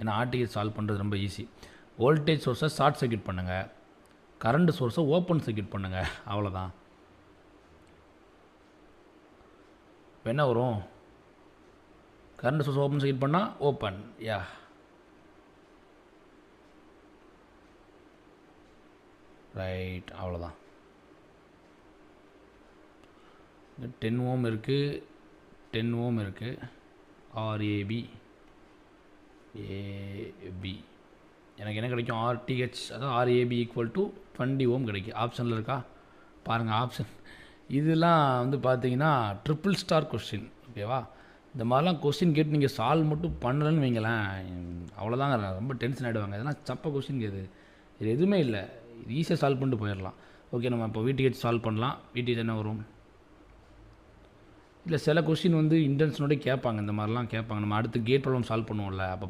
ஏன்னா ஆர்டிகேட் சால்வ் பண்ணுறது ரொம்ப ஈஸி. வோல்டேஜ் சோர்ஸை ஷார்ட் சர்க்யூட் பண்ணுங்கள், கரண்ட் சோர்ஸை ஓப்பன் சர்க்யூட் பண்ணுங்கள், அவ்வளோதான். இப்போ என்ன வரும்? கரண்ட் சோர்ஸ் ஓப்பன் சர்க்யூட் பண்ணால் ஓப்பன், யா ரைட், அவ்வளோதான். 10 ஓம் இருக்குது, 10 ஓம் இருக்குது, ஆர்ஏபி ஏபி எனக்கு என்ன கிடைக்கும்? ஆர்டிஹெச் அதாவது ஆர்ஏபி ஈக்குவல் டு 20 ஓம் கிடைக்கும். ஆப்ஷனில் இருக்கா பாருங்கள், ஆப்ஷன் இதெல்லாம் வந்து பார்த்தீங்கன்னா ட்ரிபிள் ஸ்டார் கொஸ்டின், ஓகேவா? இந்த மாதிரிலாம் கொஸ்டின் கேட்டு நீங்கள் சால்வ் மட்டும் பண்ணலன்னு வைங்களேன், அவ்வளோதாங்க, ரொம்ப டென்ஷன் ஆகிடுவாங்க. இதெல்லாம் சப்ப கொஸ்டின் இது எதுவுமே இல்லை, இது ஈஸியாக சால்வ் பண்ணிட்டு போயிடலாம். ஓகே, நம்ம இப்போ VTH சால்வ் பண்ணலாம். VTH என்ன வரும்? இல்லை சில கொஸ்டின் வந்து இன்டென்ஷனோட கேட்பாங்க, இந்த மாதிரிலாம் கேட்பாங்க. நம்ம அடுத்து கேட் ப்ராப்ளம் சால்வ் பண்ணுவோம்ல, அப்போ